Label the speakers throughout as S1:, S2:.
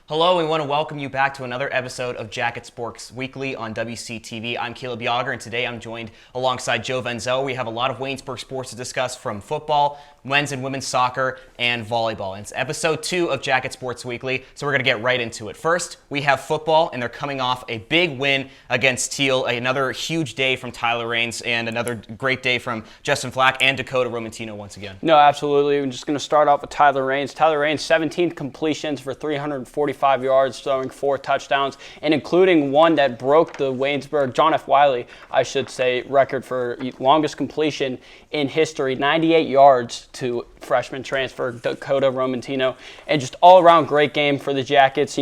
S1: Hello, we want to welcome you back to another episode of Jacket Sports Weekly on WCTV. I'm Caleb Yager, and today I'm joined alongside Joe Venzel. We have a lot of Waynesburg sports to discuss, from football, men's and women's soccer, and volleyball. And it's episode 2 of Jacket Sports Weekly, so we're going to get right into it. First, we have football, and they're coming off a big win against Teal. Another huge day from Tyler Raines, and another great day from Justin Flack and Dakota Romantino once again.
S2: No, absolutely. I'm just going to start off with Tyler Raines. Tyler Raines, 17 completions for 345 yards, throwing 4 touchdowns, and including one that broke the Waynesburg, John F. Wiley, I should say, record for longest completion in history, 98 yards to freshman transfer Dakota Romantino. And just all-around great game for the Jackets.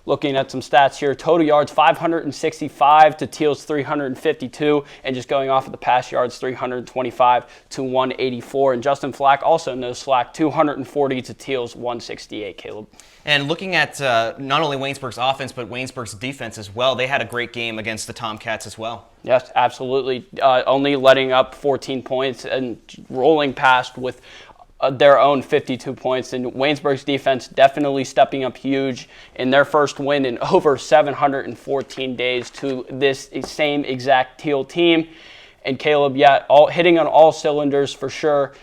S2: Looking at some stats here, total yards 565 to Teal's 352, and just going off of the pass yards, 325 to 184. And Justin Flack, also no slack, 240 to Teal's 168, Caleb.
S1: And looking at not only Waynesburg's offense, but Waynesburg's defense as well, they had a great game against the Tomcats as well.
S2: Yes, absolutely. Only letting up 14 points and rolling past with their own 52 points. And Waynesburg's defense definitely stepping up huge in their first win in over 714 days to this same exact Teal team. And Caleb, hitting on all cylinders for sure.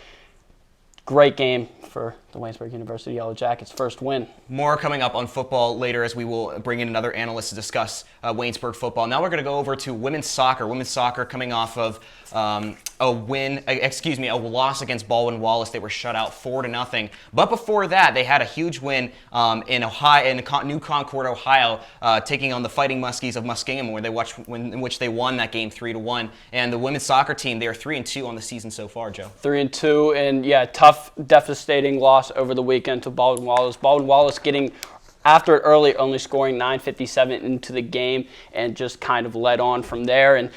S2: Great game for the Waynesburg University Yellow Jackets' first win.
S1: More coming up on football later, as we will bring in another analyst to discuss Waynesburg football. Now we're going to go over to women's soccer. Women's soccer coming off of a loss against Baldwin-Wallace. They were shut out 4-0. But before that, they had a huge win in New Concord, Ohio, taking on the Fighting Muskies of Muskingum, in which they won that game 3-1. And the women's soccer team, they are 3-2 on the season so far, Joe.
S2: 3-2, and tough, devastating loss over the weekend to Baldwin-Wallace. Baldwin-Wallace getting after it early, only scoring 9:57 into the game, and just kind of led on from there. And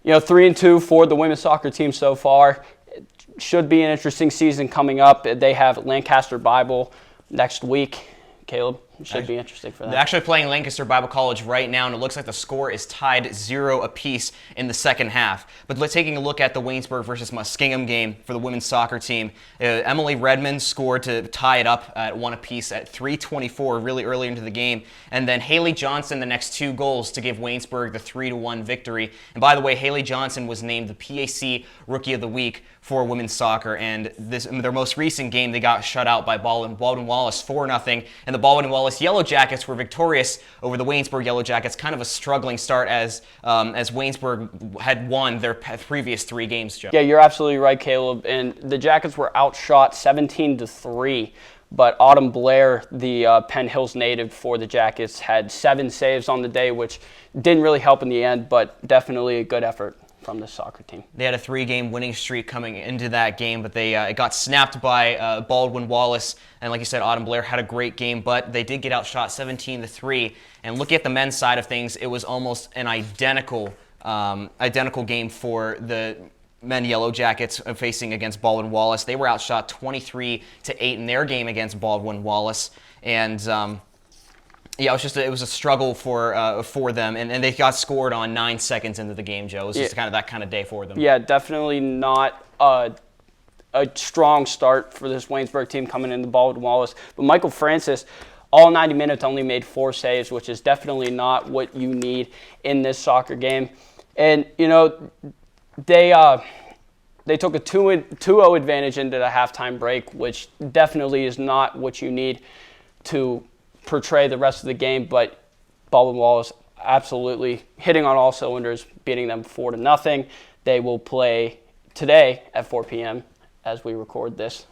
S2: 3-2 for the women's soccer team so far. It should be an interesting season coming up. They have Lancaster Bible next week. Caleb, it should be interesting for them.
S1: They're actually playing Lancaster Bible College right now, and it looks like the score is tied 0 apiece in the second half. But taking a look at the Waynesburg versus Muskingum game for the women's soccer team, Emily Redmond scored to tie it up at 1 apiece at 3:24 really early into the game. And then Haley Johnson, the next 2 goals to give Waynesburg the 3-1 victory. And by the way, Haley Johnson was named the PAC Rookie of the Week for women's soccer, and their most recent game, they got shut out by Baldwin-Wallace 4-0, and the Baldwin-Wallace Yellow Jackets were victorious over the Waynesburg Yellow Jackets. Kind of a struggling start as Waynesburg had won their previous 3 games, Joe.
S2: Yeah, you're absolutely right, Caleb, and the Jackets were outshot 17-3. But Autumn Blair, the Penn Hills native for the Jackets, had 7 saves on the day, which didn't really help in the end, but definitely a good effort from the soccer team.
S1: They had a 3-game winning streak coming into that game, but it got snapped by Baldwin-Wallace. And like you said, Autumn Blair had a great game, but they did get outshot 17-3. And looking at the men's side of things, it was almost an identical game for the men Yellow Jackets facing against Baldwin-Wallace. They were outshot 23-8 in their game against Baldwin-Wallace. And it was a struggle for them, and they got scored on 9 seconds into the game, Joe. It was just kind of that kind of day for them.
S2: Yeah, definitely not a strong start for this Waynesburg team coming into Baldwin-Wallace. But Michael Francis, all 90 minutes, only made 4 saves, which is definitely not what you need in this soccer game. And, they took a 2-0 advantage into the halftime break, which definitely is not what you need to portray the rest of the game. But Baldwin-Wallace absolutely hitting on all cylinders, beating them 4-0. They will play today at 4 p.m. as we record this.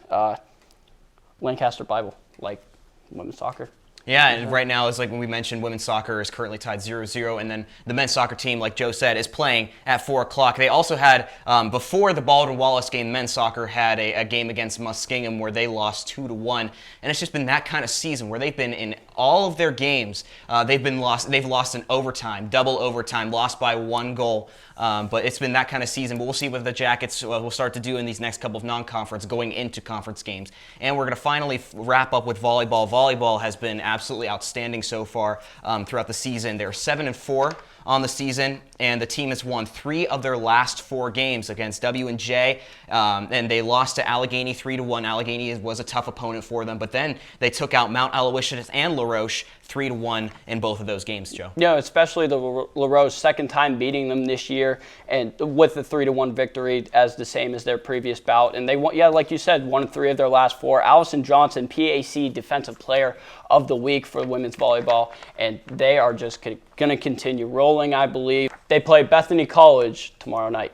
S2: Lancaster Bible, like women's soccer.
S1: Yeah, and right now, it's like when we mentioned, women's soccer is currently tied 0-0, and then the men's soccer team, like Joe said, is playing at 4 o'clock. They also had, before the Baldwin-Wallace game, men's soccer had a game against Muskingum where they lost 2-1, and it's just been that kind of season where they've been in all of their games. They've lost in overtime, double overtime, lost by 1 goal. But it's been that kind of season. But we'll see what the Jackets will start to do in these next couple of non-conference going into conference games. And we're going to finally wrap up with volleyball. Volleyball has been absolutely outstanding so far throughout the season. They're 7-4 on the season, and the team has won 3 of their last 4 games against W&J, and they lost to Allegheny 3-1. Allegheny was a tough opponent for them, but then they took out Mount Aloysius and La Roche 3-1 in both of those games, Joe.
S2: Yeah, especially the La Roche, second time beating them this year, and with the 3-1 victory as the same as their previous bout. And they won, yeah, like you said, won 3 of their last 4. Allison Johnson, PAC Defensive Player of the Week for women's volleyball, and they are just going to continue rolling, I believe. They play Bethany College tomorrow night.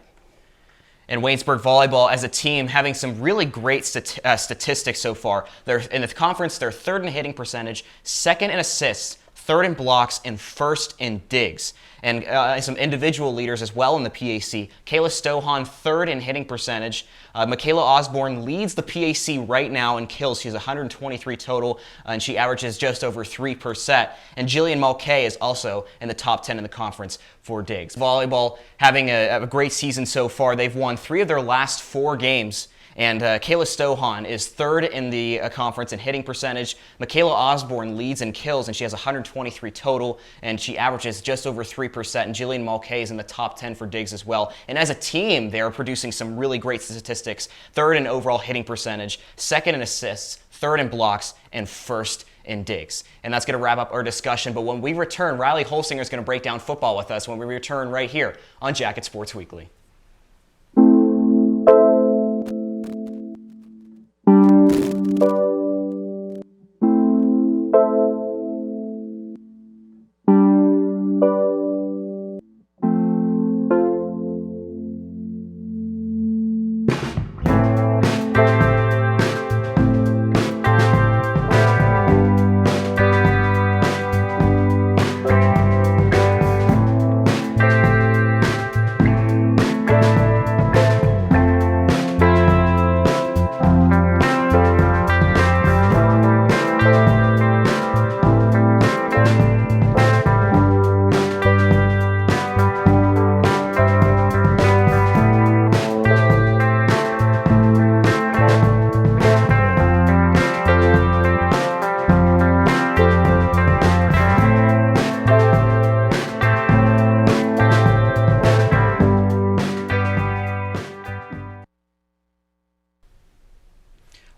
S1: And Waynesburg volleyball as a team having some really great statistics so far. They're in the conference, they're 3rd in hitting percentage, 2nd in assists, 3rd in blocks, and 1st in digs. And some individual leaders as well in the PAC. Kayla Stohan, 3rd in hitting percentage. Michaela Osborne leads the PAC right now in kills. She has 123 total, and she averages just over 3%. And Jillian Mulcahy is also in the top 10 in the conference for digs. Volleyball having a great season so far. They've won 3 of their last 4 games. And Kayla Stohan is 3rd in the conference in hitting percentage. Michaela Osborne leads in kills, and she has 123 total, and she averages just over 3%. And Jillian Mulcahy is in the top 10 for digs as well. And as a team, they are producing some really great statistics. 3rd in overall hitting percentage, 2nd in assists, 3rd in blocks, and 1st in digs. And that's going to wrap up our discussion. But when we return, Riley Holsinger is going to break down football with us when we return right here on Jacket Sports Weekly.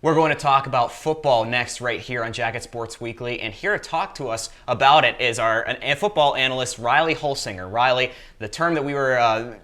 S1: We're going to talk about football next right here on Jacket Sports Weekly, and here to talk to us about it is our football analyst, Riley Holsinger. Riley, the term that we were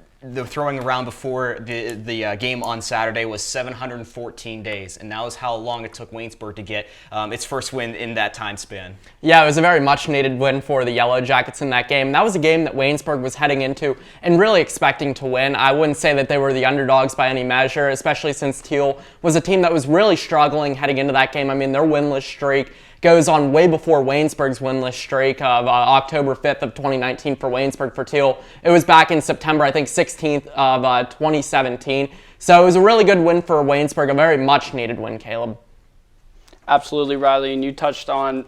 S1: throwing around before the game on Saturday was 714 days, and that was how long it took Waynesburg to get its first win in that time span.
S3: Yeah, it was a very much-needed win for the Yellow Jackets in that game. That was a game that Waynesburg was heading into and really expecting to win. I wouldn't say that they were the underdogs by any measure, especially since Teal was a team that was really struggling heading into that game. I mean, their winless streak goes on way before Waynesburg's winless streak of October 5th of 2019 for Waynesburg for Teal. It was back in September, I think 16th of 2017. So it was a really good win for Waynesburg, a very much-needed win, Caleb.
S2: Absolutely, Riley, and you touched on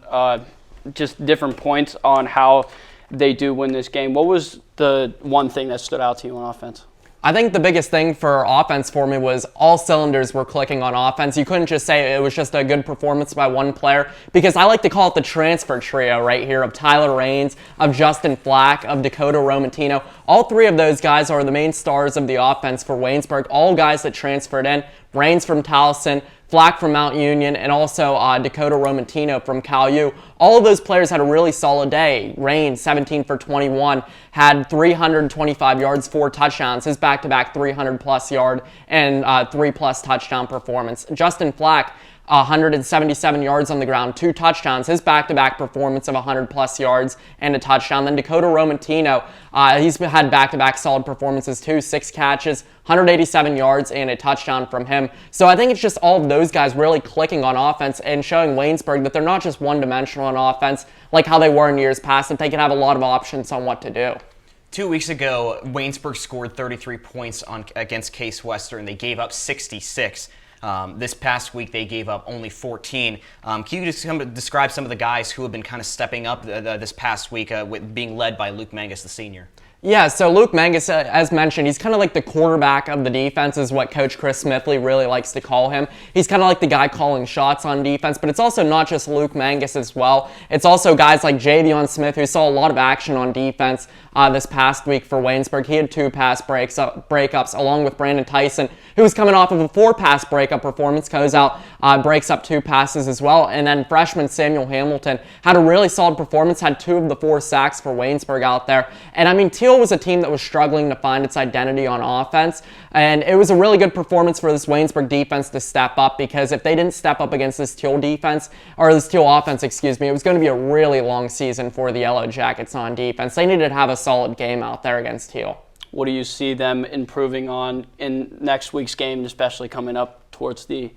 S2: just different points on how they do win this game. What was the one thing that stood out to you on offense?
S3: I think the biggest thing for offense for me was all cylinders were clicking on offense. You couldn't just say it was just a good performance by one player, because I like to call it the transfer trio right here of Tyler Raines, of Justin Flack, of Dakota Romantino. All 3 of those guys are the main stars of the offense for Waynesburg, all guys that transferred in. Raines from Towson, Flack from Mount Union, and also Dakota Romantino from Cal U. All of those players had a really solid day. Raines, 17 for 21, had 325 yards, 4 touchdowns, his back-to-back 300-plus yard and 3-plus touchdown performance. Justin Flack, 177 yards on the ground, 2 touchdowns, his back-to-back performance of 100-plus yards and a touchdown. Then Dakota Romantino, he's had back-to-back solid performances too, 6 catches, 187 yards and a touchdown from him. So I think it's just all of those guys really clicking on offense and showing Waynesburg that they're not just one-dimensional on offense like how they were in years past, that they can have a lot of options on what to do.
S1: 2 weeks ago, Waynesburg scored 33 points against Case Western. They gave up 66. This past week, they gave up only 14. Can you just describe some of the guys who have been kind of stepping up this past week with being led by Luke Mangus, the senior?
S3: Yeah, so Luke Mangus, as mentioned, he's kind of like the quarterback of the defense, is what Coach Chris Smithley really likes to call him. He's kind of like the guy calling shots on defense, but it's also not just Luke Mangus as well. It's also guys like Javion Smith, who saw a lot of action on defense this past week for Waynesburg. He had 2 pass breakups, along with Brandon Tyson, who was coming off of a 4-pass breakup performance, goes out, breaks up 2 passes as well. And then freshman Samuel Hamilton had a really solid performance, had 2 of the 4 sacks for Waynesburg out there. And I mean, Teal was a team that was struggling to find its identity on offense, and it was a really good performance for this Waynesburg defense to step up, because if they didn't step up against this Teal defense, or this Teal offense, excuse me, it was going to be a really long season for the Yellow Jackets on defense. They needed to have a solid game out there against Teal.
S2: What do you see them improving on in next week's game, especially coming up towards the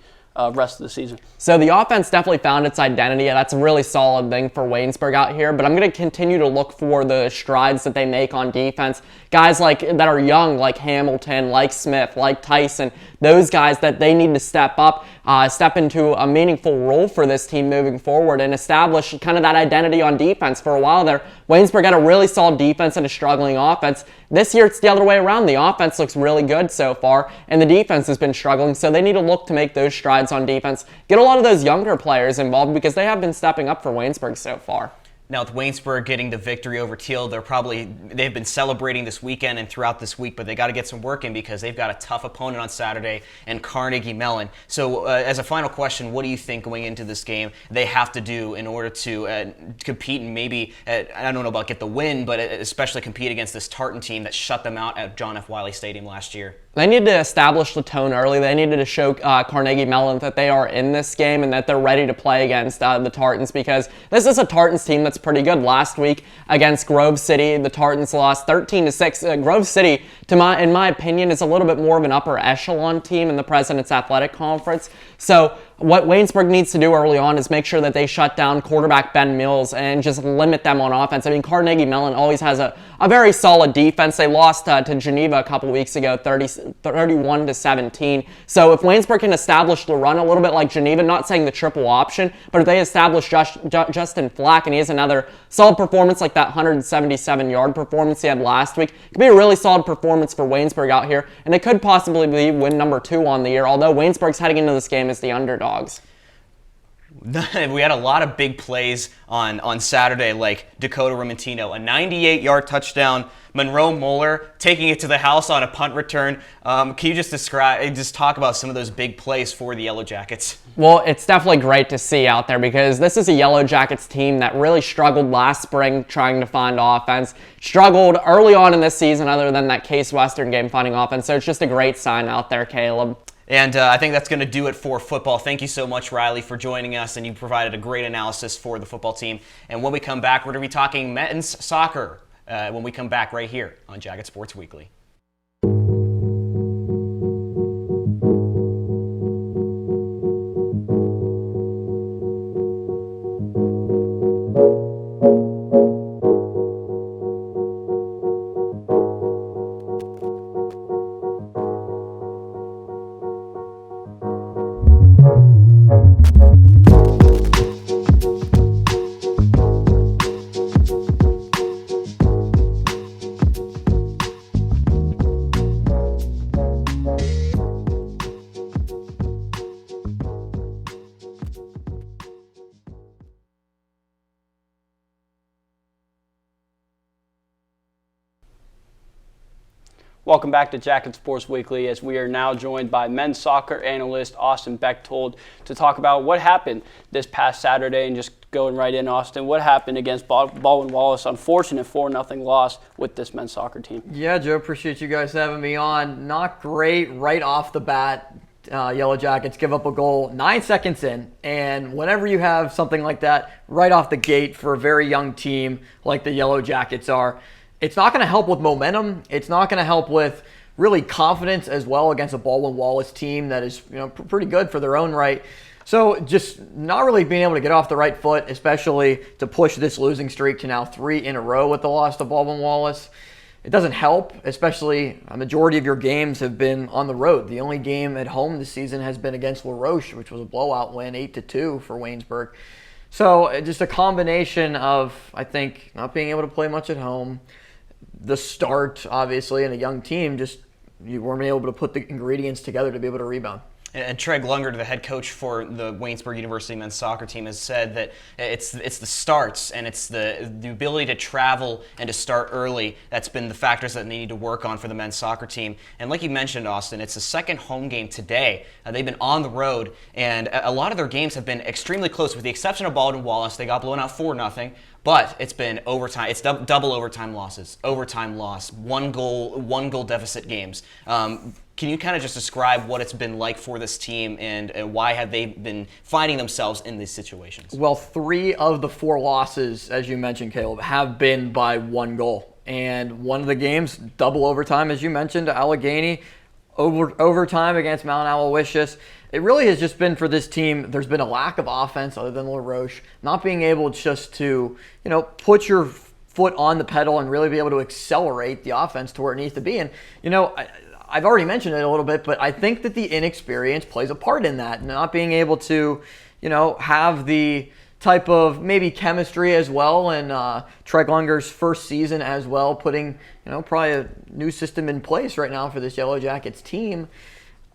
S2: rest of the season?
S3: So the offense definitely found its identity. That's a really solid thing for Waynesburg out here, but I'm going to continue to look for the strides that they make on defense. Guys like that are young, like Hamilton, like Smith, like Tyson, those guys that they need to step up, step into a meaningful role for this team moving forward and establish kind of that identity on defense. For a while there, Waynesburg had a really solid defense and a struggling offense. This year, it's the other way around. The offense looks really good so far, and the defense has been struggling, so they need to look to make those strides on defense. Get a lot of those younger players involved, because they have been stepping up for Waynesburg so far.
S1: Now, with Waynesburg getting the victory over Teal, they've been celebrating this weekend and throughout this week, but they got to get some work in, because they've got a tough opponent on Saturday in Carnegie Mellon. So, as a final question, what do you think going into this game they have to do in order to compete and maybe, I don't know about get the win, but especially compete against this Tartan team that shut them out at John F. Wiley Stadium last year?
S3: They needed to establish the tone early. They needed to show Carnegie Mellon that they are in this game and that they're ready to play against the Tartans, because this is a Tartans team that's pretty good. Last week against Grove City, the Tartans lost 13-6. Grove City, in my opinion, is a little bit more of an upper echelon team in the President's Athletic Conference. So what Waynesburg needs to do early on is make sure that they shut down quarterback Ben Mills and just limit them on offense. I mean, Carnegie Mellon always has a very solid defense. They lost to Geneva a couple weeks ago, 31-17. So if Waynesburg can establish the run a little bit like Geneva, not saying the triple option, but if they establish Justin Flack and he has another solid performance like that 177-yard performance he had last week, it could be a really solid performance for Waynesburg out here, and it could possibly be win number 2 on the year, although Waynesburg's heading into this game as the underdogs.
S1: We had a lot of big plays on Saturday, like Dakota Romantino, a 98-yard touchdown, Monroe Moeller taking it to the house on a punt return. Can you just talk about some of those big plays for the Yellow Jackets?
S3: Well, it's definitely great to see out there, because this is a Yellow Jackets team that really struggled last spring trying to find offense, struggled early on in this season other than that Case Western game finding offense, so it's just a great sign out there, Caleb.
S1: And I think that's going to do it for football. Thank you so much, Riley, for joining us, and you provided a great analysis for the football team. And when we come back, we're going to be talking men's soccer when we come back right here on Jacket Sports Weekly.
S2: Welcome back to Jacket Sports Weekly, as we are now joined by men's soccer analyst Austin Bechtold to talk about what happened this past Saturday. And just going right in, Austin, what happened against Baldwin Wallace? Unfortunate 4-0 loss with this men's soccer team.
S4: Yeah, Joe, appreciate you guys having me on. Not great right off the bat. Yellow Jackets give up a goal 9 seconds in, and whenever you have something like that right off the gate for a very young team like the Yellow Jackets are, it's not going to help with momentum. It's not going to help with really confidence as well against a Baldwin Wallace team that is pretty good for their own right. So just not really being able to get off the right foot, especially to push this losing streak to now 3 in a row with the loss to Baldwin Wallace. It doesn't help, especially a majority of your games have been on the road. The only game at home this season has been against La Roche, which was a blowout win, 8-2 for Waynesburg. So just a combination of, I think, not being able to play much at home, the start, obviously, and a young team, just you weren't able to put the ingredients together to be able to rebound.
S1: And Treg Lunger, the head coach for the Waynesburg University men's soccer team, has said that it's the starts and it's the ability to travel and to start early that's been the factors that they need to work on for the men's soccer team. And like you mentioned, Austin, it's the second home game today. They've been on the road, and a lot of their games have been extremely close, with the exception of Baldwin Wallace. They got blown out 4-0. But it's been overtime. It's double overtime losses, overtime loss, one goal deficit games. Can you kind of just describe what it's been like for this team and why have they been finding themselves in these situations?
S4: Well, 3 of the 4 losses, as you mentioned, Caleb, have been by 1 goal. And one of the games, double overtime, as you mentioned, Allegheny, overtime against Mount Aloysius. It really has just been for this team, there's been a lack of offense other than LaRoche, not being able just to, put your foot on the pedal and really be able to accelerate the offense to where it needs to be. And, I've already mentioned it a little bit, but I think that the inexperience plays a part in that, not being able to, have the type of maybe chemistry as well, and Treg Lunger's first season as well, putting, probably a new system in place right now for this Yellow Jackets team.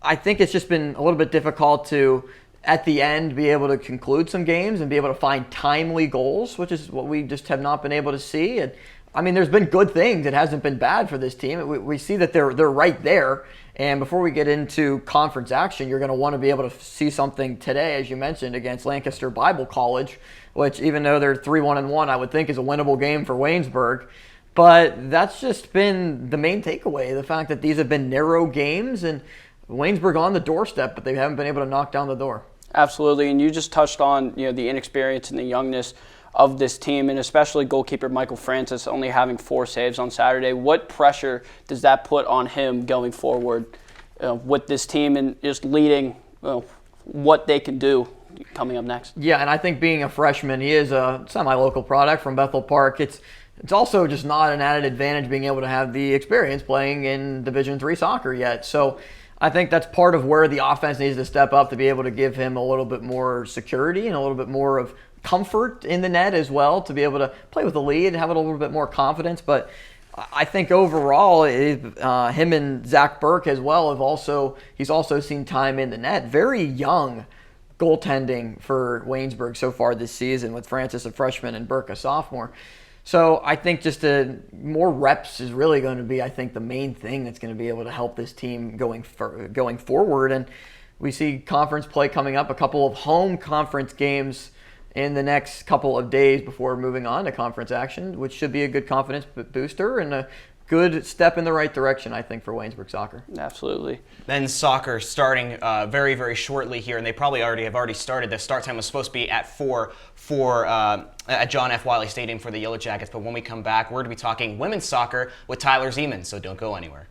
S4: I think it's just been a little bit difficult to, at the end, be able to conclude some games and be able to find timely goals, which is what we just have not been able to see. And I mean, there's been good things. It hasn't been bad for this team. We see that they're right there. And before we get into conference action, you're going to want to be able to see something today, as you mentioned, against Lancaster Bible College, which even though they're 3-1-1, I would think is a winnable game for Waynesburg. But that's just been the main takeaway, the fact that these have been narrow games and Waynesburg on the doorstep, but they haven't been able to knock down the door.
S2: Absolutely, and you just touched on the inexperience and the youngness of this team, and especially goalkeeper Michael Francis only having 4 saves on Saturday. What pressure does that put on him going forward with this team and just leading what they can do coming up next?
S4: Yeah, and I think being a freshman, he is a semi-local product from Bethel Park. It's also just not an added advantage being able to have the experience playing in Division III soccer yet. So I think that's part of where the offense needs to step up to be able to give him a little bit more security and a little bit more of comfort in the net as well, to be able to play with the lead and have a little bit more confidence. But I think overall, him and Zach Burke as well he's also seen time in the net. Very young goaltending for Waynesburg so far this season, with Francis a freshman and Burke a sophomore. So I think just more reps is really going to be, I think, the main thing that's going to be able to help this team going forward. And we see conference play coming up, a couple of home conference games in the next couple of days before moving on to conference action, which should be a good confidence booster and a good step in the right direction, I think, for Waynesburg soccer.
S2: Absolutely.
S1: Men's soccer starting very, very shortly here, and they probably have already started. The start time was supposed to be at 4 at John F. Wiley Stadium for the Yellow Jackets. But when we come back, we're going to be talking women's soccer with Tyler Zeman, so don't go anywhere.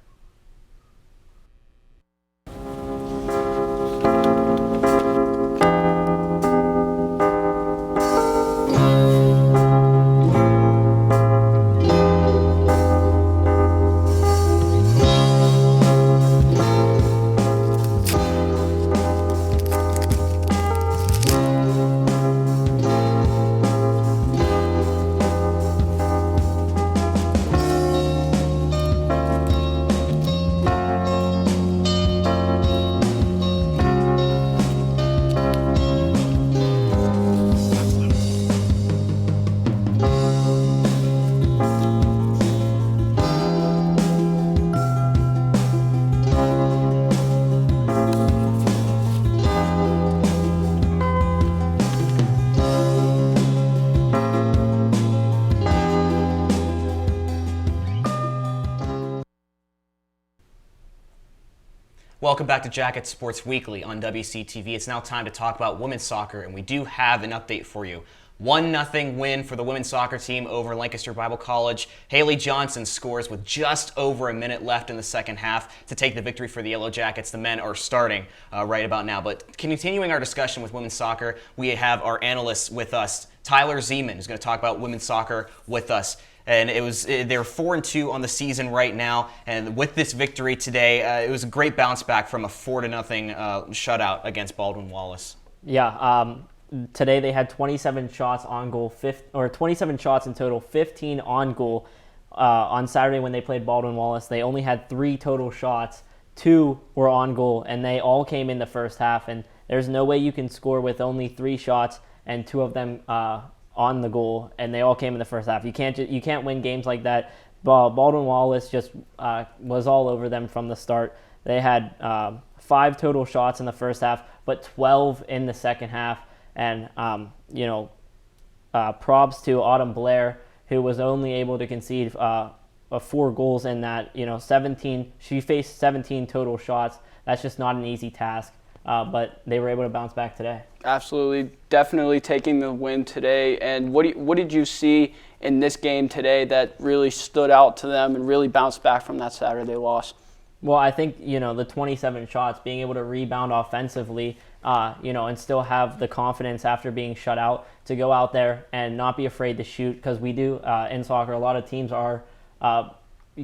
S1: Welcome back to Jacket Sports Weekly on WCTV. It's now time to talk about women's soccer, and we do have an update for you. 1-0 win for the women's soccer team over Lancaster Bible College. Haley Johnson scores with just over a minute left in the second half to take the victory for the Yellow Jackets. The men are starting right about now. But continuing our discussion with women's soccer, we have our analyst with us, Tyler Zeman, who's going to talk about women's soccer with us. And they're 4-2 on the season right now, and with this victory today, it was a great bounce back from a 4-0 shutout against Baldwin Wallace.
S5: Yeah, today they had 27 shots on goal, 27 shots in total, 15 on goal. on Saturday when they played Baldwin Wallace, they only had 3 total shots. 2 were on goal, and they all came in the first half. And there's no way you can score with only 3 shots and 2 of them on the goal, and they all came in the first half. You can't win games like that. Baldwin Wallace just was all over them from the start. They had 5 total shots in the first half, but 12 in the second half. And props to Autumn Blair, who was only able to concede 4 goals in that. 17. She faced 17 total shots. That's just not an easy task. But they were able to bounce back today.
S2: Absolutely, definitely taking the win today. And what did you see in this game today that really stood out to them and really bounced back from that Saturday loss?
S5: Well, I think, the 27 shots, being able to rebound offensively, and still have the confidence after being shut out to go out there and not be afraid to shoot, because we do in soccer, a lot of teams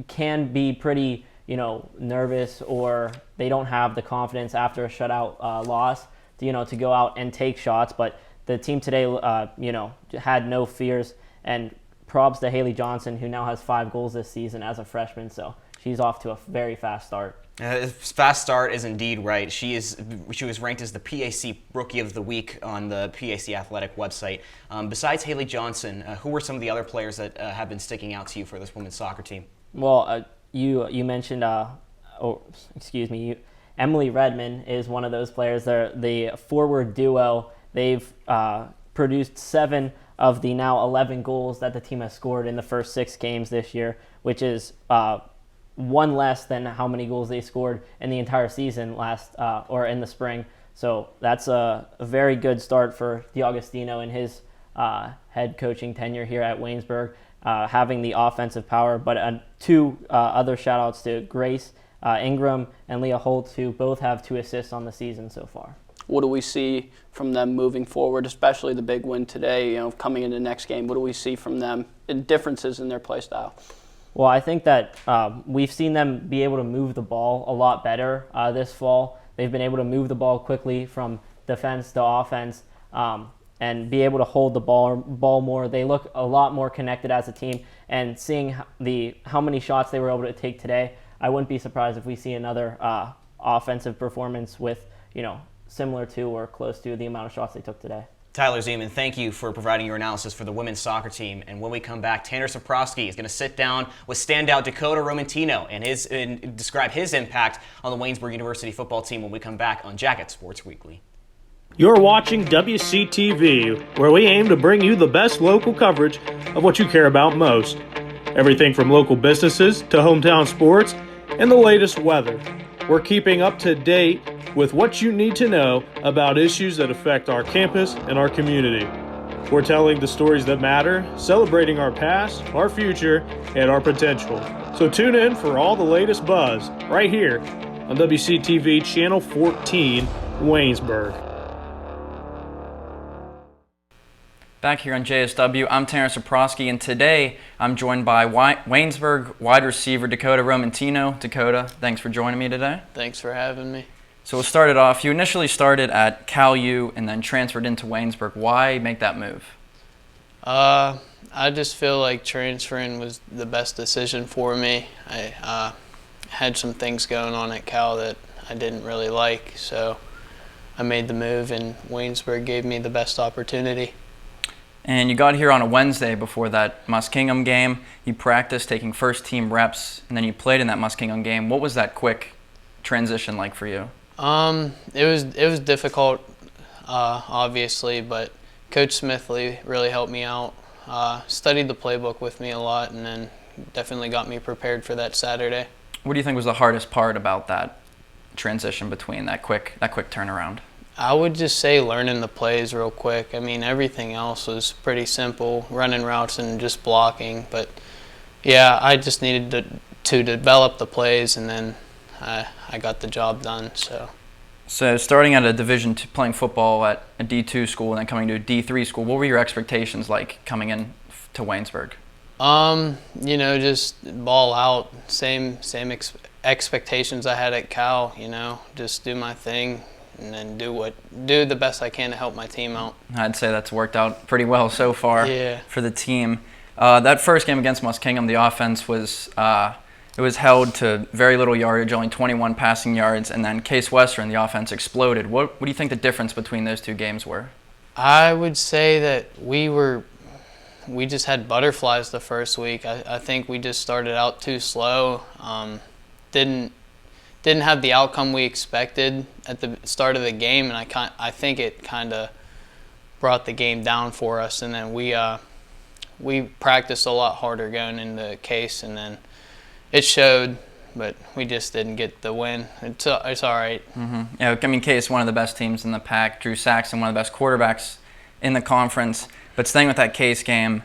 S5: can be pretty, nervous, or they don't have the confidence after a shutout loss to go out and take shots. But the team today, had no fears, and props to Haley Johnson, who now has 5 goals this season as a freshman. So she's off to a very fast start.
S1: Fast start is indeed right. She was ranked as the PAC Rookie of the Week on the PAC Athletic website. Besides Haley Johnson, who were some of the other players that have been sticking out to you for this women's soccer team?
S5: Well, you mentioned, Emily Redmond is one of those players. They're the forward duo. They've produced 7 of the now 11 goals that the team has scored in the first 6 games this year, which is 1 less than how many goals they scored in the entire season or in the spring. So that's a very good start for D'Agostino in his head coaching tenure here at Waynesburg, having the offensive power. But 2 other shout-outs to Grace Ingram and Leah Holtz, who both have 2 assists on the season so far.
S2: What do we see from them moving forward, especially the big win today, coming into the next game? What do we see from them in differences in their play style?
S5: Well, I think that we've seen them be able to move the ball a lot better this fall. They've been able to move the ball quickly from defense to offense and be able to hold the ball more. They look a lot more connected as a team, and seeing how many shots they were able to take today, I wouldn't be surprised if we see another offensive performance with, similar to or close to the amount of shots they took today.
S1: Tyler Zeman, thank you for providing your analysis for the women's soccer team. And when we come back, Tanner Cyprowski is going to sit down with standout Dakota Romantino and describe his impact on the Waynesburg University football team when we come back on Jacket Sports Weekly.
S6: You're watching WCTV, where we aim to bring you the best local coverage of what you care about most. Everything from local businesses to hometown sports and the latest weather. We're keeping up to date with what you need to know about issues that affect our campus and our community. We're telling the stories that matter, celebrating our past, our future, and our potential. So tune in for all the latest buzz right here on WCTV Channel 14, Waynesburg.
S7: Back here on JSW, I'm Tanner Cyprowski, and today I'm joined by Waynesburg wide receiver Dakota Romantino. Dakota, thanks for joining me today.
S8: Thanks for having me.
S7: So we'll start it off. You initially started at Cal U and then transferred into Waynesburg. Why make that move?
S8: I just feel like transferring was the best decision for me. I had some things going on at Cal that I didn't really like, so I made the move, and Waynesburg gave me the best opportunity.
S7: And you got here on a Wednesday before that Muskingum game. You practiced taking first team reps, and then you played in that Muskingum game. What was that quick transition like for you?
S8: It was difficult, obviously, but Coach Smithley really helped me out. Studied the playbook with me a lot, and then definitely got me prepared for that Saturday.
S7: What do you think was the hardest part about that transition between that quick turnaround?
S8: I would just say learning the plays real quick. I mean, everything else was pretty simple, running routes and just blocking. But yeah, I just needed to develop the plays, and then I got the job done. So
S7: starting at a Division II, playing football at a D2 school and then coming to a D3 school, what were your expectations like coming in to Waynesburg?
S8: Just ball out. Same expectations I had at Cal. Just do my thing and then do the best I can to help my team out.
S7: I'd say that's worked out pretty well so far for the team. That first game against Muskingum, the offense was it was held to very little yardage, only 21 passing yards, and then Case Western, the offense exploded. What do you think the difference between those two games were?
S8: I would say that we just had butterflies the first week. I think we just started out too slow. Didn't have the outcome we expected at the start of the game, and I think it kind of brought the game down for us. And then we practiced a lot harder going into Case, and then it showed, but we just didn't get the win. It's all right.
S7: Mm-hmm. Yeah, I mean, Case, one of the best teams in the pack. Drew Saxon, one of the best quarterbacks in the conference. But staying with that Case game,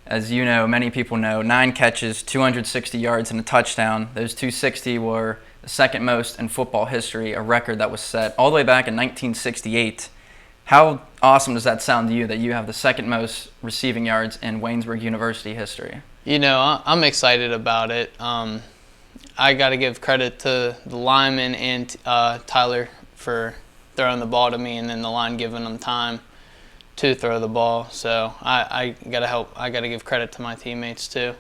S7: as you know, many people know, 9 catches, 260 yards, and a touchdown. Those 260 were the second most in football history, a record that was set all the way back in 1968. How awesome does that sound to you that you have the second most receiving yards in Waynesburg University history?
S8: You know, I'm excited about it. I got to give credit to the lineman and Tyler for throwing the ball to me, and then the line giving them time to throw the ball. So I got to help. I got to give credit to my teammates too.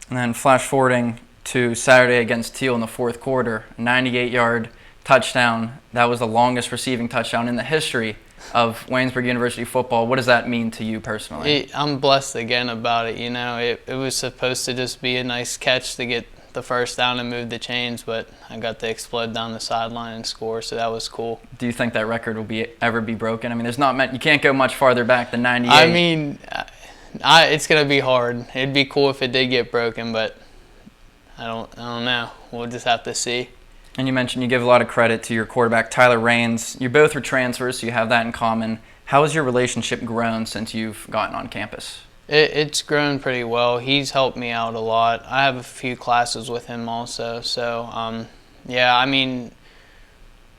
S7: And then flash forwarding to Saturday against Teal in the fourth quarter, 98-yard touchdown. That was the longest receiving touchdown in the history of Waynesburg University football. What does that mean to you personally?
S8: I'm blessed again about it. You know, it was supposed to just be a nice catch to get the first down and move the chains, but I got to explode down the sideline and score, so that was cool.
S7: Do you think that record will ever be broken? I mean, you can't go much farther back than 98.
S8: I mean, it's gonna be hard. It'd be cool if it did get broken, but I don't know. We'll just have to see.
S7: And you mentioned you give a lot of credit to your quarterback, Tyler Raines. You both are transfers, so you have that in common. How has your relationship grown since you've gotten on campus?
S8: It's grown pretty well. He's helped me out a lot. I have a few classes with him also. So, yeah, I mean,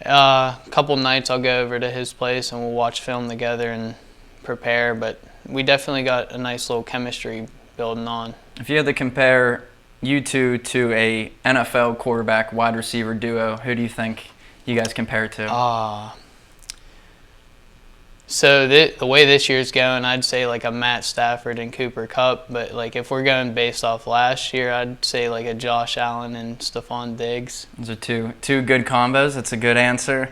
S8: a couple nights I'll go over to his place and we'll watch film together and prepare. But we definitely got a nice little chemistry building on. If you had to compare you two to a NFL quarterback wide receiver duo, who do you think you guys compare to? So the way this year's going, I'd say like a Matt Stafford and Cooper Kupp. But like if we're going based off last year, I'd say like a Josh Allen and Stephon Diggs. Those are two good combos. That's a good answer.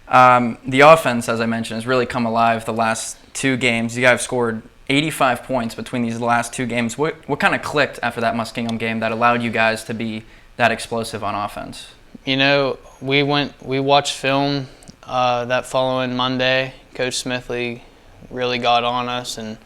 S8: The offense, as I mentioned, has really come alive the last 2 games. You guys scored 85 points between these last 2 games. What kind of clicked after that Muskingum game that allowed you guys to be that explosive on offense? You know, we watched film that following Monday. Coach Smithley really got on us, and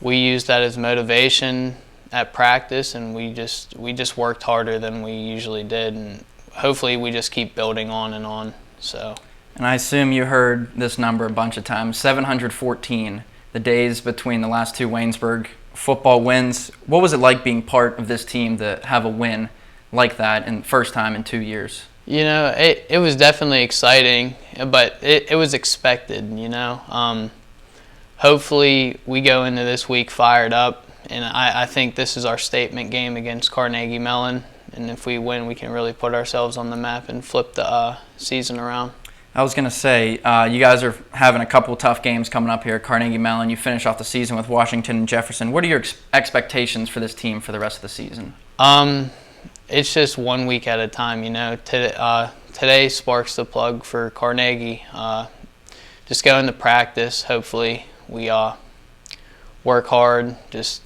S8: we used that as motivation at practice, and we just worked harder than we usually did, and hopefully we just keep building on and on. So. And I assume you heard this number a bunch of times, 714. The days between the last 2 Waynesburg football wins. What was it like being part of this team to have a win like that in the first time in 2 years? You know, it was definitely exciting, but it was expected, you know. Hopefully we go into this week fired up, and I think this is our statement game against Carnegie Mellon, and if we win, we can really put ourselves on the map and flip the season around. I was going to say, you guys are having a couple tough games coming up here at Carnegie Mellon. You finish off the season with Washington and Jefferson. What are your expectations for this team for the rest of the season? It's just 1 week at a time, you know. Today sparks the plug for Carnegie. Just go into practice. Hopefully we work hard, just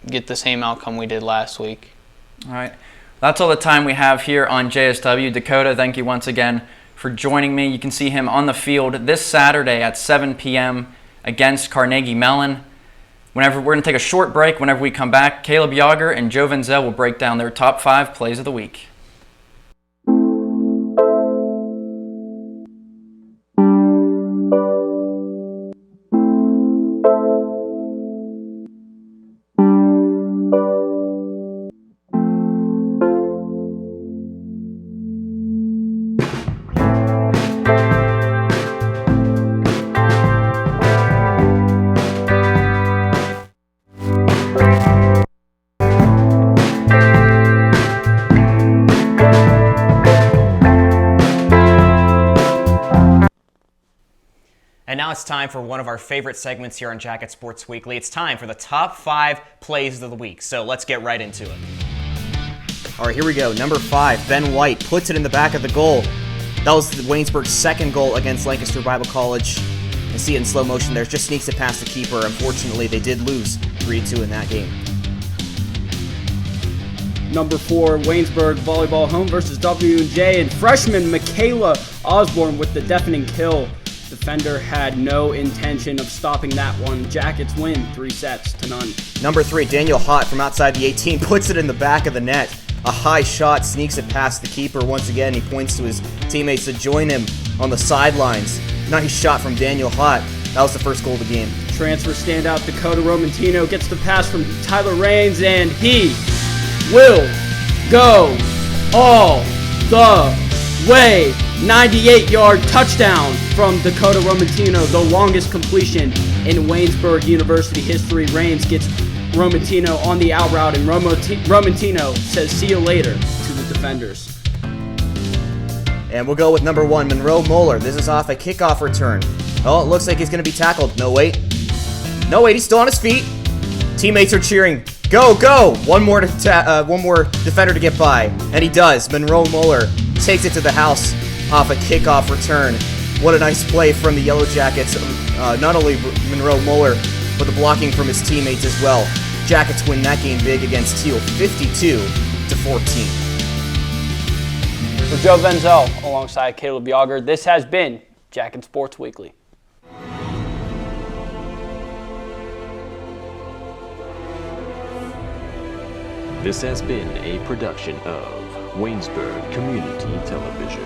S8: get the same outcome we did last week. All right. That's all the time we have here on JSW. Dakota, thank you once again for joining me. You can see him on the field this Saturday at 7 p.m. against Carnegie Mellon. We're going to take a short break. Whenever we come back, Caleb Yager and Joe Venzel will break down their top 5 plays of the week.
S1: now it's time for one of our favorite segments here on Jacket Sports Weekly. It's time for the top 5 plays of the week. So let's get right into it. All right, here we go. Number 5, Ben White puts it in the back of the goal. That was Waynesburg's second goal against Lancaster Bible College. You see it in slow motion there. Just sneaks it past the keeper. Unfortunately, they did lose 3-2 in that game.
S2: Number 4, Waynesburg volleyball home versus W&J, and freshman Michaela Osborne with the deafening kill. Defender had no intention of stopping that one. Jackets win 3-0.
S1: Number 3, Daniel Hott from outside the 18 puts it in the back of the net. A high shot sneaks it past the keeper. Once again, he points to his teammates to join him on the sidelines. Nice shot from Daniel Hott. That was the first goal of the game.
S2: Transfer standout Dakota Romantino gets the pass from Tyler Raines, and he will go all the way. 98-yard touchdown from Dakota Romantino, the longest completion in Waynesburg University history. Raines gets Romantino on the out route, and Romantino says, "See you later," to the defenders.
S1: And we'll go with number 1, Monroe Moeller. This is off a kickoff return. Oh, it looks like he's going to be tackled. No, wait. No, wait, he's still on his feet. Teammates are cheering. Go, go! One more defender to get by. And he does. Monroe Moeller takes it to the house off a kickoff return. What a nice play from the Yellow Jackets. Not only Monroe Moeller, but the blocking from his teammates as well. Jackets win that game big against Teal, 52-14.
S2: For Joe Venzel, alongside Caleb Yager, this has been Jacket Sports Weekly.
S9: This has been a production of Waynesburg Community Television.